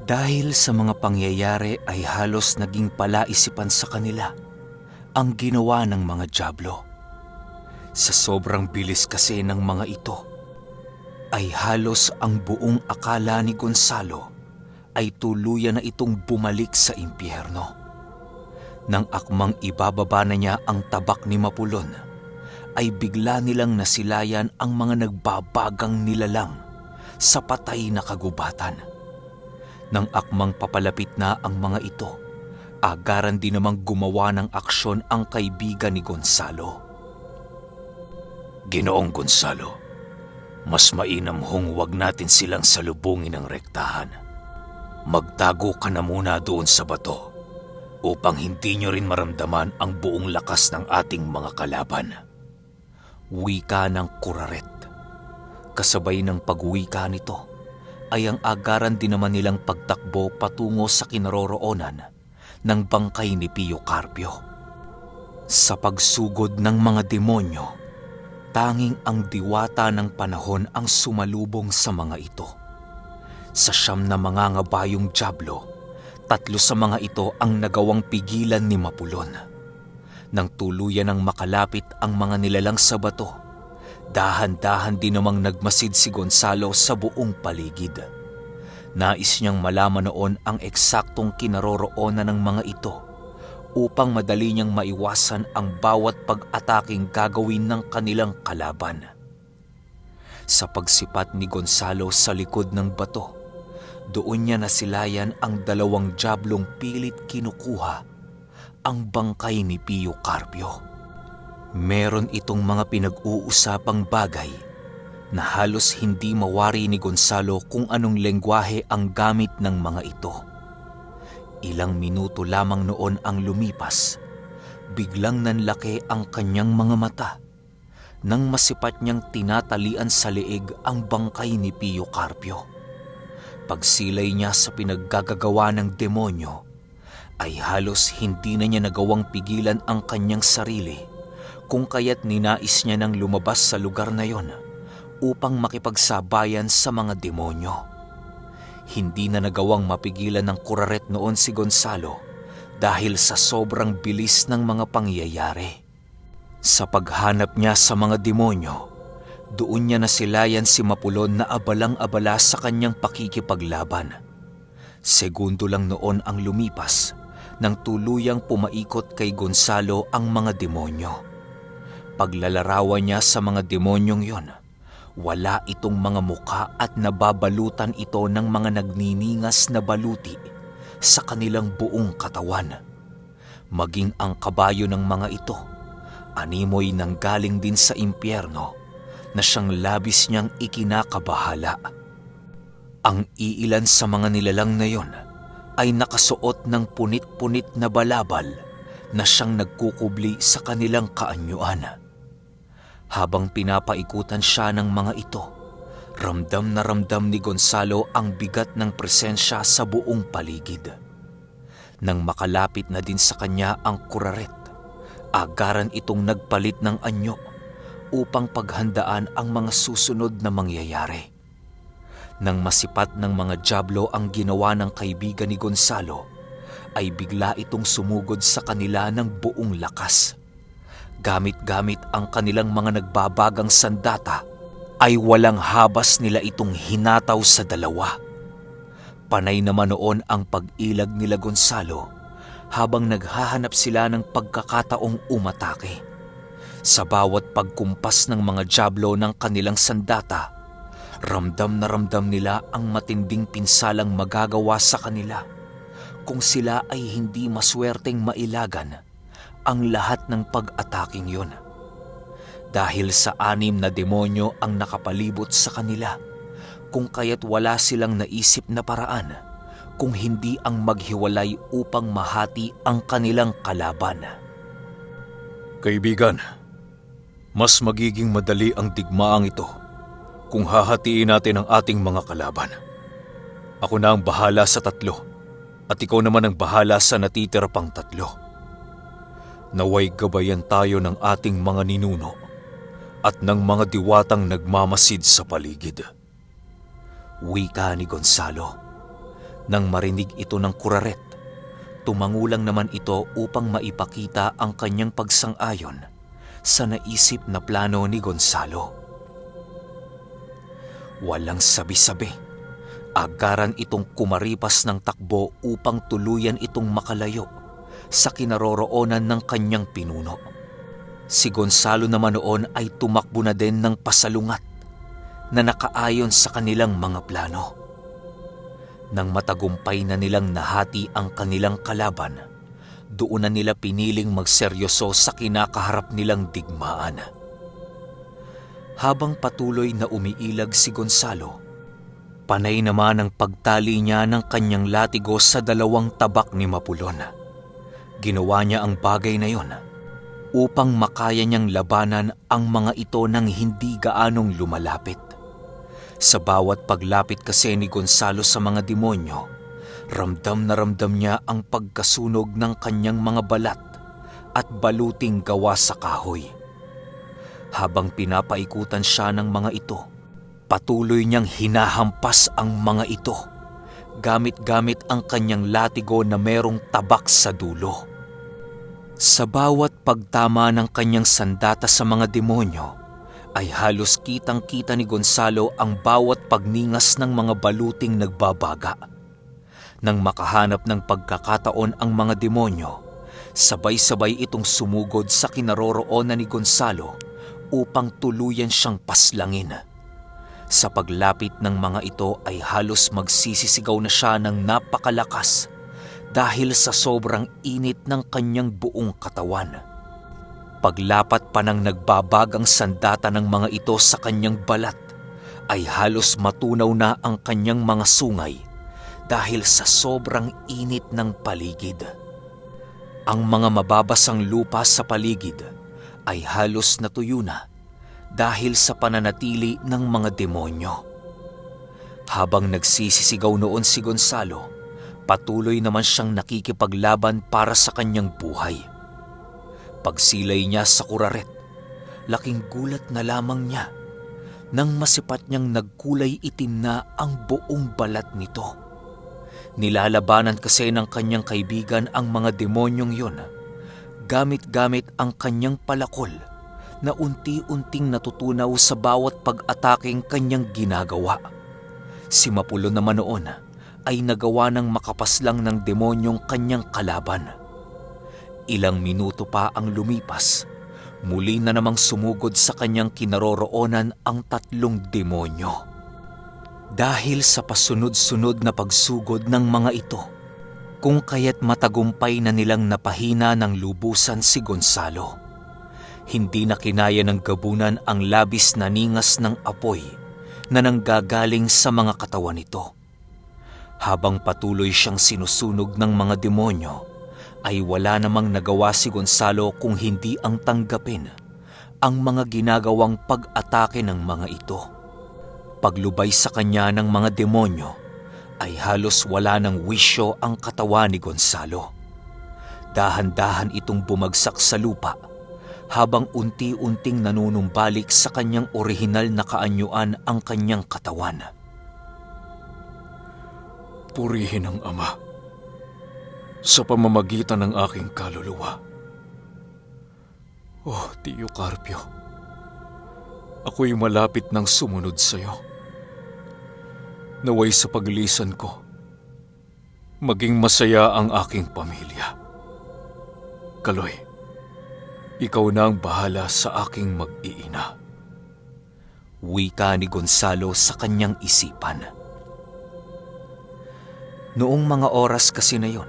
Dahil sa mga pangyayari ay halos naging palaisipan sa kanila ang ginawa ng mga dyablo. Sa sobrang bilis kasi ng mga ito, ay halos ang buong akala ni Gonzalo ay tuluyan na itong bumalik sa impyerno. Nang akmang ibababa na niya ang tabak ni Mapulon, ay bigla nilang nasilayan ang mga nagbabagang nilalang sa patay na kagubatan. Nang akmang papalapit na ang mga ito, agaran din namang gumawa ng aksyon ang kaibigan ni Gonzalo. Ginoong Gonzalo, mas mainam hong wag natin silang salubungin ng rektahan. Magtago ka na muna doon sa bato upang hindi nyo rin maramdaman ang buong lakas ng ating mga kalaban. Wika ng Kuraret. Kasabay ng pagwika nito ay ang agaran din naman nilang pagtakbo patungo sa kinaroroonan ng bangkay ni Pio Carpio. Sa pagsugod ng mga demonyo, tanging ang diwata ng panahon ang sumalubong sa mga ito. Sa 9 na mga ngabayong dyablo, 3 sa mga ito ang nagawang pigilan ni Mapulon. Nang tuluyan ng makalapit ang mga nilalang sa bato, dahan-dahan din namang nagmasid si Gonzalo sa buong paligid. Nais niyang malaman noon ang eksaktong kinaroroonan ng mga ito upang madali niyang maiwasan ang bawat pag-ataking gagawin ng kanilang kalaban. Sa pagsipat ni Gonzalo sa likod ng bato, doon niya nasilayan ang 2 diablong pilit kinukuha ang bangkay ni Pio Carpio. Meron itong mga pinag-uusapang bagay na halos hindi mawari ni Gonzalo kung anong lengguwahe ang gamit ng mga ito. Ilang minuto lamang noon ang lumipas, biglang nanlaki ang kanyang mga mata nang masipat niyang tinatalian sa leeg ang bangkay ni Pio Carpio. Pagsilay niya sa pinaggagawa ng demonyo, ay halos hindi na niya nagawang pigilan ang kanyang sarili kung kaya't ninais niya nang lumabas sa lugar na yon upang makipagsabayan sa mga demonyo. Hindi na nagawang mapigilan ng Kuraret noon si Gonzalo dahil sa sobrang bilis ng mga pangyayari. Sa paghanap niya sa mga demonyo, doon niya nasilayan si Mapulon na abalang-abala sa kanyang pakikipaglaban. Segundo lang noon ang lumipas nang tuluyang pumaikot kay Gonzalo ang mga demonyo. Paglalarawan niya sa mga demonyong yon, wala itong mga muka at nababalutan ito ng mga nagniningas na baluti sa kanilang buong katawan. Maging ang kabayo ng mga ito, animoy nanggaling din sa impyerno na siyang labis niyang ikinakabahala. Ang iilan sa mga nilalang na yon ay nakasuot ng punit-punit na balabal na siyang nagkukubli sa kanilang kaanyuan. Habang pinapaikutan siya ng mga ito, ramdam na ramdam ni Gonzalo ang bigat ng presensya sa buong paligid. Nang makalapit na din sa kanya ang Kuraret, agaran itong nagpalit ng anyo upang paghandaan ang mga susunod na mangyayari. Nang masipat ng mga dyablo ang ginawa ng kaibigan ni Gonzalo, ay bigla itong sumugod sa kanila ng buong lakas. Gamit-gamit ang kanilang mga nagbabagang sandata, ay walang habas nila itong hinataw sa 2. Panay naman noon ang pag-ilag nila Gonzalo habang naghahanap sila ng pagkakataong umatake. Sa bawat pagkumpas ng mga dyablo ng kanilang sandata, ramdam na ramdam nila ang matinding pinsalang magagawa sa kanila kung sila ay hindi maswerteng mailagan ang lahat ng pag-ataking yon. Dahil sa 6 na demonyo ang nakapalibot sa kanila, kung kaya't wala silang naisip na paraan kung hindi ang maghiwalay upang mahati ang kanilang kalaban. Kaibigan, mas magiging madali ang digmaang ito kung hahatiin natin ang ating mga kalaban. Ako na ang bahala sa 3 at ikaw naman ang bahala sa natitira pang 3. Naway gabayan tayo ng ating mga ninuno at ng mga diwatang nagmamasid sa paligid. Wika ni Gonzalo. Nang marinig ito ng kuraret, tumangulang naman ito upang maipakita ang kanyang pagsang-ayon sa naisip na plano ni Gonzalo. Walang sabi-sabi, agaran itong kumaripas ng takbo upang tuluyan itong makalayo sa kinaroroonan ng kanyang pinuno. Si Gonzalo naman noon ay tumakbo na din ng pasalungat na nakaayon sa kanilang mga plano. Nang matagumpay na nilang nahati ang kanilang kalaban, doon na nila piniling magseryoso sa kinakaharap nilang digmaan. Habang patuloy na umiilag si Gonzalo, panay naman ang pagtali niya ng kanyang latigo sa 2 tabak ni Mapulon. Ginawa niya ang bagay na yon upang makaya niyang labanan ang mga ito nang hindi gaanong lumalapit. Sa bawat paglapit kasi ni Gonzalo sa mga demonyo, ramdam na ramdam niya ang pagkasunog ng kanyang mga balat at baluting gawa sa kahoy. Habang pinapaikutan siya ng mga ito, patuloy niyang hinahampas ang mga ito, gamit-gamit ang kanyang latigo na merong tabak sa dulo. Sa bawat pagtama ng kanyang sandata sa mga demonyo, ay halos kitang-kita ni Gonzalo ang bawat pagningas ng mga baluting nagbabaga. Nang makahanap ng pagkakataon ang mga demonyo, sabay-sabay itong sumugod sa kinaroroonan ni Gonzalo upang tuluyan siyang paslangin. Sa paglapit ng mga ito ay halos magsisisigaw na siya ng napakalakas dahil sa sobrang init ng kanyang buong katawan. Paglapat pa ng nagbabagang sandata ng mga ito sa kanyang balat, ay halos matunaw na ang kanyang mga sungay dahil sa sobrang init ng paligid. Ang mga mababasang lupa sa paligid ay halos natuyo na dahil sa pananatili ng mga demonyo. Habang nagsisisigaw noon si Gonzalo, patuloy naman siyang nakikipaglaban para sa kanyang buhay. Pagsilay niya sa kuraret, laking gulat na lamang niya nang masipat niyang nagkulay itim na ang buong balat nito. Nilalabanan kasi ng kanyang kaibigan ang mga demonyong yon, gamit-gamit ang kanyang palakol na unti-unting natutunaw sa bawat pag-ataking kanyang ginagawa. Si Mapulon naman noon ay nagawa ng makapaslang ng demonyong kanyang kalaban. Ilang minuto pa ang lumipas, muli na namang sumugod sa kanyang kinaroroonan ang 3 demonyo. Dahil sa pasunod-sunod na pagsugod ng mga ito, kung kaya't matagumpay na nilang napahina ng lubusan si Gonzalo. Hindi na kinaya ng gabunan ang labis na ningas ng apoy na nanggagaling sa mga katawan nito. Habang patuloy siyang sinusunog ng mga demonyo, ay wala namang nagawa si Gonzalo kung hindi ang tanggapin ang mga ginagawang pag-atake ng mga ito. Paglubay sa kanya ng mga demonyo, ay halos wala ng wisyo ang katawan ni Gonzalo. Dahan-dahan itong bumagsak sa lupa habang unti-unting nanunumbalik sa kanyang orihinal na kaanyuan ang kanyang katawan. Purihin ang Ama sa pamamagitan ng aking kaluluwa. Oh, Tio Carpio, ako'y malapit ng sumunod sa iyo. Naway sa paglisan ko, maging masaya ang aking pamilya. Kaloy, ikaw na ang bahala sa aking mag-iina. Wika ni Gonzalo sa kanyang isipan. Noong mga oras kasi na yon,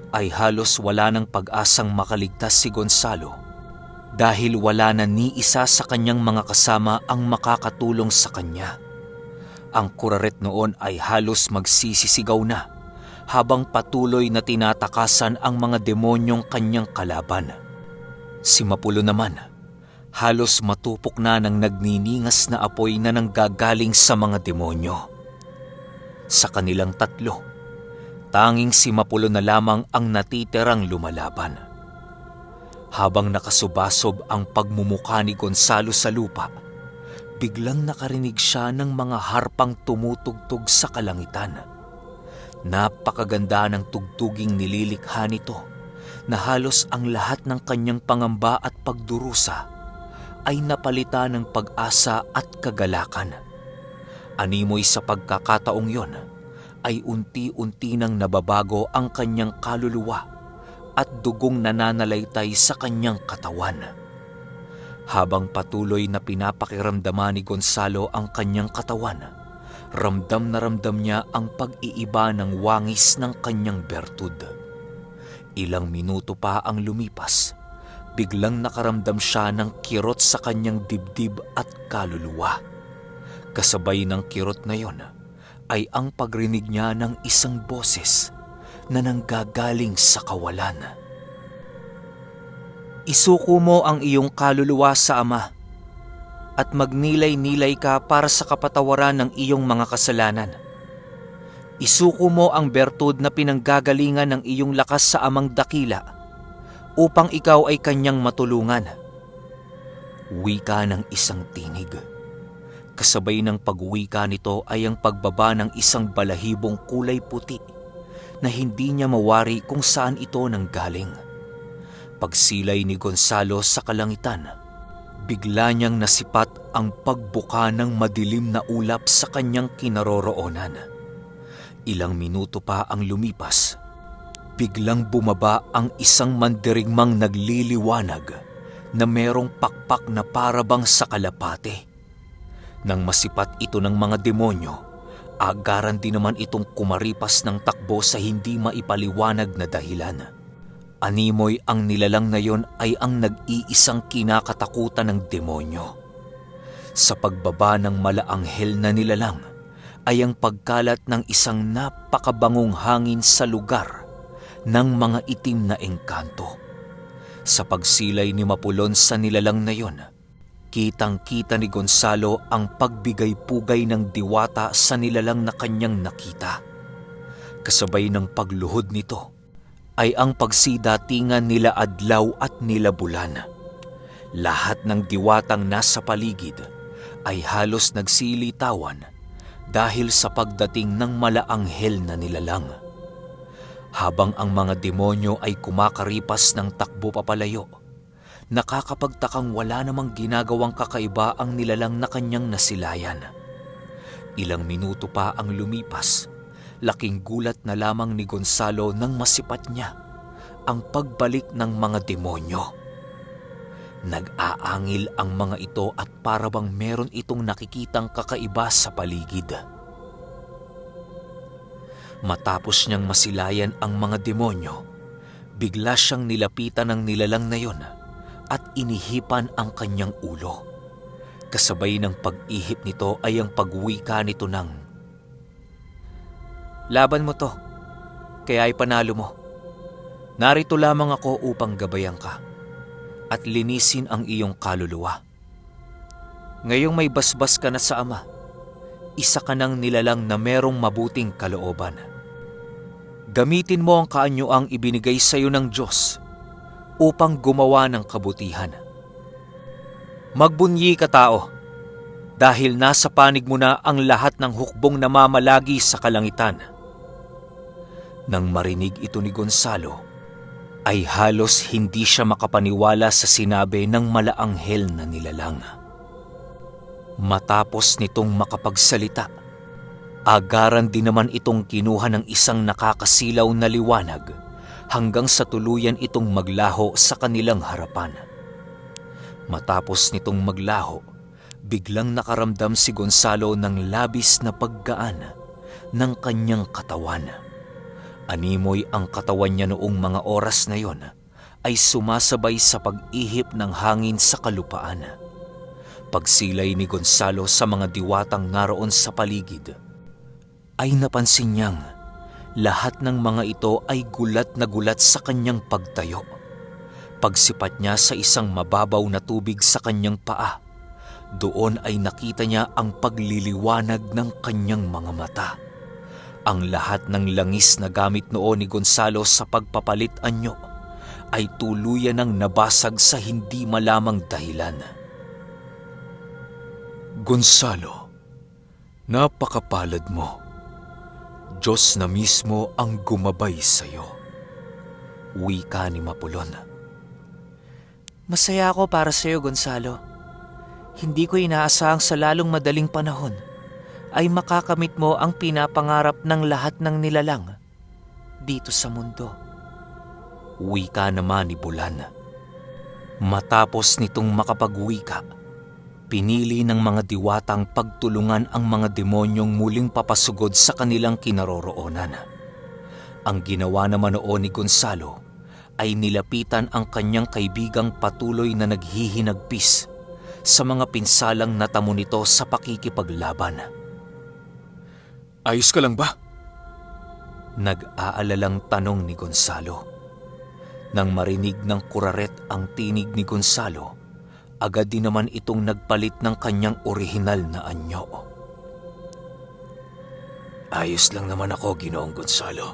ay halos wala ng pag-asang makaligtas si Gonzalo dahil wala na ni isa sa kanyang mga kasama ang makakatulong sa kanya. Ang kuraret noon ay halos magsisisigaw na habang patuloy na tinatakasan ang mga demonyong kanyang kalaban. Si Mapulon naman, halos matupok na ng nagniningas na apoy na nanggagaling sa mga demonyo. Sa kanilang 3, tanging si Mapulon na lamang ang natitirang lumalaban. Habang nakasubasob ang pagmumukha ni Gonzalo sa lupa, biglang nakarinig siya ng mga harpang tumutugtog sa kalangitan. Napakaganda ng tugtuging nililikha nito na halos ang lahat ng kanyang pangamba at pagdurusa ay napalitan ng pag-asa at kagalakan. Animoy sa pagkakataong yon ay unti-unti nang nababago ang kanyang kaluluwa at dugong nananalaytay sa kanyang katawan. Habang patuloy na pinapakiramdaman ni Gonzalo ang kanyang katawan, ramdam na ramdam niya ang pag-iiba ng wangis ng kanyang bertud. Ilang minuto pa ang lumipas, biglang nakaramdam siya ng kirot sa kanyang dibdib at kaluluwa. Kasabay ng kirot na yon ay ang pagrinig niya ng isang boses na nanggagaling sa kawalan. Isuko mo ang iyong kaluluwa sa Ama at magnilay-nilay ka para sa kapatawaran ng iyong mga kasalanan. Isuko mo ang bertud na pinanggagalingan ng iyong lakas sa Amang dakila upang ikaw ay kanyang matulungan. Wika ng isang tinig. Kasabay ng pagwika nito ay ang pagbaba ng isang balahibong kulay puti na hindi niya mawari kung saan ito nanggaling. Pagsilay ni Gonzalo sa kalangitan, bigla niyang nasipat ang pagbuka ng madilim na ulap sa kanyang kinaroroonan. Ilang minuto pa ang lumipas, biglang bumaba ang isang mandirigmang nagliliwanag na merong pakpak na parabang sa kalapate. Nang masipat ito ng mga demonyo, agaran din naman itong kumaripas ng takbo sa hindi maipaliwanag na dahilan. Animoy ang nilalang na yon ay ang nag-iisang kinakatakutan ng demonyo. Sa pagbaba ng malaanghel na nilalang ay ang pagkalat ng isang napakabangong hangin sa lugar ng mga itim na engkanto. Sa pagsilay ni Mapulon sa nilalang na yon, kitang-kita ni Gonzalo ang pagbigay-pugay ng diwata sa nilalang na kanyang nakita. Kasabay ng pagluhod nito ay ang pagsidatingan nila adlaw at nila bulan. Lahat ng diwatang nasa paligid ay halos nagsilitawan dahil sa pagdating ng malaanghel na nilalang. Habang ang mga demonyo ay kumakaripas ng takbo papalayo, nakakapagtakang wala namang ginagawang kakaiba ang nilalang na kanyang nasilayan. Ilang minuto pa ang lumipas, laking gulat na lamang ni Gonzalo nang masipat niya ang pagbalik ng mga demonyo. Nag-aangil ang mga ito at parabang meron itong nakikitang kakaiba sa paligid. Matapos niyang masilayan ang mga demonyo, bigla siyang nilapitan ng nilalang na yon at inihipan ang kanyang ulo. Kasabay ng pag-ihip nito ay ang pagwika nito ng, "Laban mo to, kaya ay panalo mo. Narito lamang ako upang gabayan ka at linisin ang iyong kaluluwa. Ngayong may basbas ka na sa Ama, isa ka ng nilalang na merong mabuting kalooban. Gamitin mo ang kaanyuang ibinigay sa iyo ng Diyos upang gumawa ng kabutihan. Magbunyi ka tao, dahil nasa panig mo na ang lahat ng hukbong namamalagi sa kalangitan." Nang marinig ito ni Gonzalo, ay halos hindi siya makapaniwala sa sinabi ng malaanghel na nilalang. Matapos nitong makapagsalita, agaran din naman itong kinuha ng isang nakakasilaw na liwanag hanggang sa tuluyan itong maglaho sa kanilang harapan. Matapos nitong maglaho, biglang nakaramdam si Gonzalo ng labis na paggaan ng kanyang katawan. Animoy ang katawan niya noong mga oras na yon ay sumasabay sa pag-ihip ng hangin sa kalupaan. Pagsilay ni Gonzalo sa mga diwatang naroon sa paligid, ay napansin niyang lahat ng mga ito ay gulat na gulat sa kanyang pagtayo. Pagsipat niya sa isang mababaw na tubig sa kanyang paa, doon ay nakita niya ang pagliliwanag ng kanyang mga mata. Ang lahat ng langis na gamit noon ni Gonzalo sa pagpapalit anyo ay tuluyan ng nabasag sa hindi malamang dahilan. "Gonzalo, napakapalad mo. Diyos na mismo ang gumabay sa iyo. Wika ni Mapulon. Masaya ako para sa iyo, Gonzalo. Hindi ko inaasahang sa lalong madaling panahon ay makakamit mo ang pinapangarap ng lahat ng nilalang dito sa mundo. Wika naman ni Bulan. Matapos nitong makapagwika, pinili ng mga diwatang pagtulungan ang mga demonyong muling papasugod sa kanilang kinaroroonan. Ang ginawa naman noon ni Gonzalo ay nilapitan ang kanyang kaibigang patuloy na naghihinagpis sa mga pinsalang natamo nito sa pakikipaglaban. Ayos ka lang ba? Nag-aalalang tanong ni Gonzalo. Nang marinig ng kuraret ang tinig ni Gonzalo, agad din naman itong nagpalit ng kanyang orihinal na anyo. Ayos lang naman ako, Ginoong Gonzalo.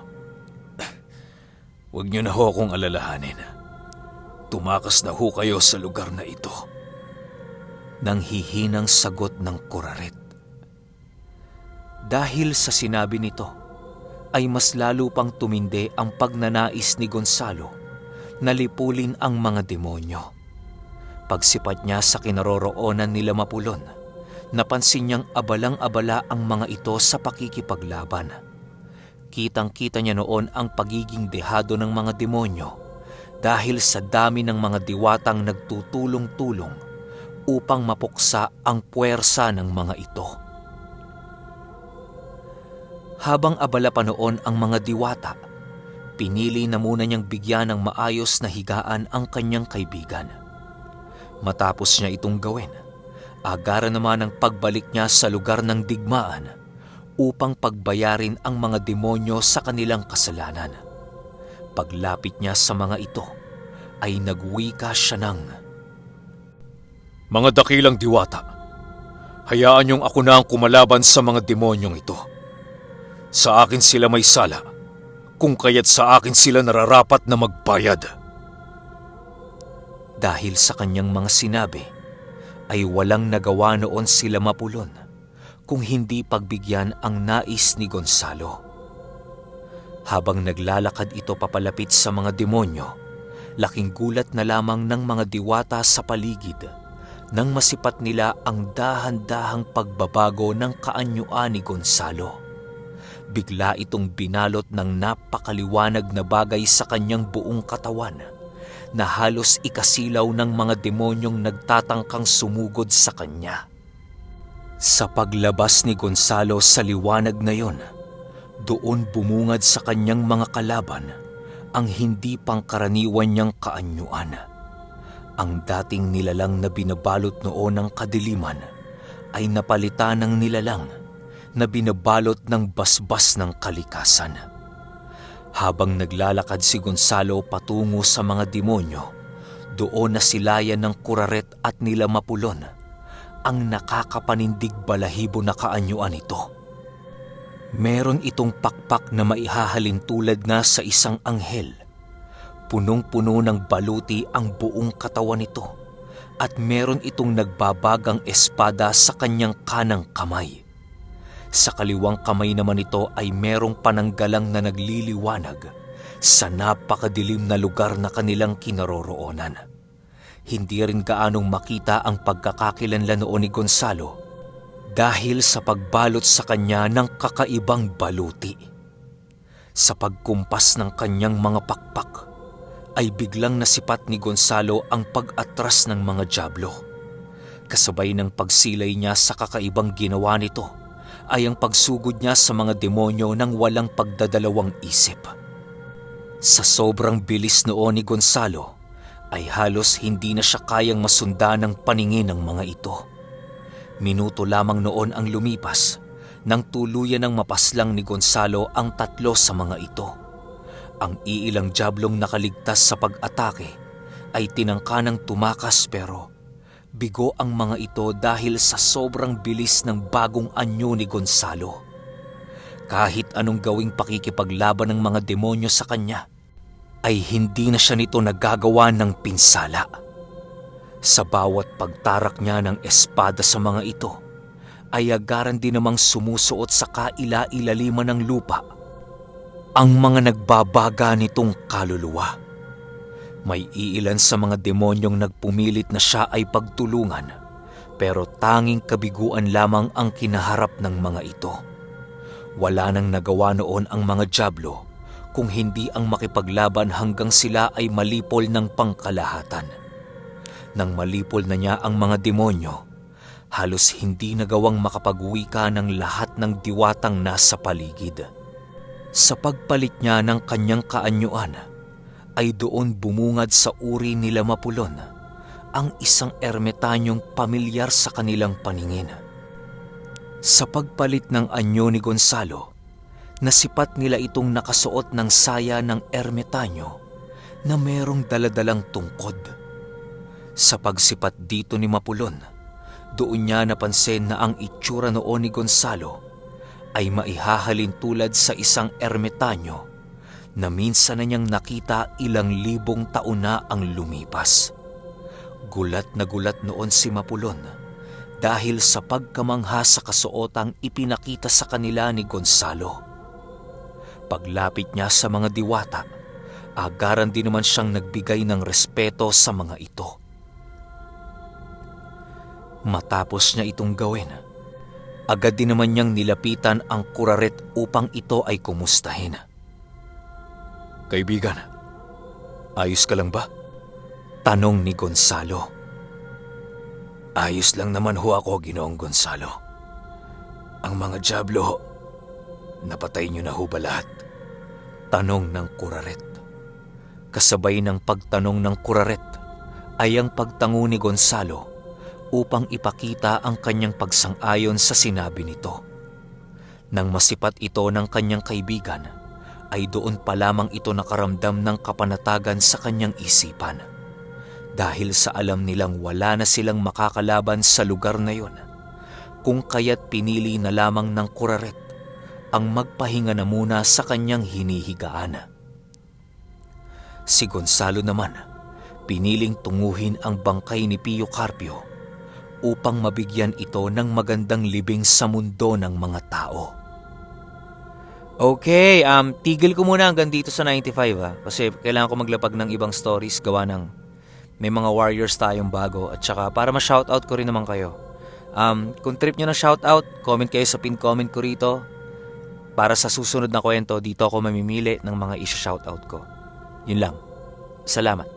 Huwag niyo na ho akong alalahanin. Tumakas na ho kayo sa lugar na ito. Nang hihinang sagot ng kuraret. Dahil sa sinabi nito, ay mas lalo pang tumindi ang pagnanais ni Gonzalo na lipulin ang mga demonyo. Pagsipat niya sa kinaroroonan nila Mapulon, napansin niyang abalang-abala ang mga ito sa pakikipaglaban. Kitang-kita niya noon ang pagiging dehado ng mga demonyo dahil sa dami ng mga diwatang nagtutulong-tulong upang mapuksa ang puwersa ng mga ito. Habang abala pa noon ang mga diwata, pinili na muna niyang bigyan ng maayos na higaan ang kanyang kaibigan. Matapos niya itong gawin, agaran naman ang pagbalik niya sa lugar ng digmaan upang pagbayarin ang mga demonyo sa kanilang kasalanan. Paglapit niya sa mga ito, ay nagwika siya ng, Mga dakilang diwata, hayaan niyong ako na ang kumalaban sa mga demonyong ito. Sa akin sila may sala, kung kaya't sa akin sila nararapat na magbayad. Dahil sa kanyang mga sinabi, ay walang nagawa noon sila Mapulon kung hindi pagbigyan ang nais ni Gonzalo. Habang naglalakad ito papalapit sa mga demonyo, laking gulat na lamang ng mga diwata sa paligid nang masipat nila ang dahan-dahang pagbabago ng kaanyuan ni Gonzalo. Bigla itong binalot ng napakaliwanag na bagay sa kanyang buong katawan na halos ikasilaw ng mga demonyong nagtatangkang sumugod sa kanya. Sa paglabas ni Gonzalo sa liwanag na yon, doon bumungad sa kanyang mga kalaban ang hindi pangkaraniwan niyang kaanyuan. Ang dating nilalang na binabalot noon ng kadiliman ay napalitan ng nilalang na binabalot ng basbas ng kalikasan. Habang naglalakad si Gonzalo patungo sa mga demonyo, doon nasilayan ng kuraret at nila Mapulon ang nakakapanindig balahibo na kaanyuan ito. Meron itong pakpak na maihahalin tulad na sa isang anghel. Punong-puno ng baluti ang buong katawan nito at meron itong nagbabagang espada sa kanyang kanang kamay. Sa kaliwang kamay naman ito ay merong pananggalang na nagliliwanag sa napakadilim na lugar na kanilang kinaroroonan. Hindi rin gaanong makita ang pagkakakilanlan noon ni Gonzalo dahil sa pagbalot sa kanya ng kakaibang baluti. Sa pagkumpas ng kanyang mga pakpak, ay biglang nasipat ni Gonzalo ang pag-atras ng mga dyablo. Kasabay ng pagsilay niya sa kakaibang ginawa nito, ay ang pagsugod niya sa mga demonyo ng walang pagdadalawang isip. Sa sobrang bilis noon ni Gonzalo, ay halos hindi na siya kayang masundan ng paningin ng mga ito. Minuto lamang noon ang lumipas nang tuluyan ng mapaslang ni Gonzalo ang tatlo sa mga ito. Ang iilang diablong nakaligtas sa pag-atake ay tinangka ng tumakas pero bigo ang mga ito dahil sa sobrang bilis ng bagong anyo ni Gonzalo. Kahit anong gawing pakikipaglaban ng mga demonyo sa kanya, ay hindi na siya nito nagagawa ng pinsala. Sa bawat pagtarak niya ng espada sa mga ito, ay agaran din namang sumusuot sa kaila-ilaliman ng lupa ang mga nagbabaga nitong kaluluwa. May iilan sa mga demonyong nagpumilit na siya ay pagtulungan, pero tanging kabiguan lamang ang kinaharap ng mga ito. Wala nang nagawa noon ang mga dyablo kung hindi ang makipaglaban hanggang sila ay malipol ng pangkalahatan. Nang malipol na niya ang mga demonyo, halos hindi nagawang makapag-uwi ka ng lahat ng diwatang nasa paligid. Sa pagpalit niya ng kanyang kaanyuan, ay doon bumungad sa uri nila Mapulon ang isang ermetanyong pamilyar sa kanilang paningin. Sa pagpalit ng anyo ni Gonzalo, nasipat nila itong nakasuot ng saya ng ermetanyo na merong daladalang tungkod. Sa pagsipat dito ni Mapulon, doon niya napansin na ang itsura noon ni Gonzalo ay maihahalin tulad sa isang ermetanyo na minsan na niyang nakita ilang libong taon na ang lumipas. Gulat na gulat noon si Mapulon dahil sa pagkamangha sa kasuotang ipinakita sa kanila ni Gonzalo. Paglapit niya sa mga diwata, agaran din naman siyang nagbigay ng respeto sa mga ito. Matapos niya itong gawin, agad din naman niyang nilapitan ang kuraret upang ito ay kumustahin. Kaibigan, ayos ka lang ba? Tanong ni Gonzalo. Ayos lang naman ho ako, Ginoong Gonzalo. Ang mga dyablo, napatay niyo na ho ba lahat? Tanong ng kuraret. Kasabay ng pagtanong ng kuraret ay ang pagtango ni Gonzalo upang ipakita ang kanyang pagsang-ayon sa sinabi nito. Nang masipat ito ng kanyang kaibigan, ay doon pa lamang ito nakaramdam ng kapanatagan sa kanyang isipan. Dahil sa alam nilang wala na silang makakalaban sa lugar na yon, kung kaya't pinili na lamang ng kuraret ang magpahinga na muna sa kanyang hinihigaan. Si Gonzalo naman, piniling tunguhin ang bangkay ni Pio Carpio upang mabigyan ito ng magandang libing sa mundo ng mga tao. Okay, tigil ko muna hanggang dito sa 95 kasi kailangan ko maglapag ng ibang stories gawa ng may mga warriors tayong bago at saka para ma-shoutout ko rin naman kayo. Kung trip nyo na shoutout, comment kayo sa pin comment ko rito. Para sa susunod na kwento, dito ako mamimili ng mga isa-shoutout ko. Yun lang. Salamat.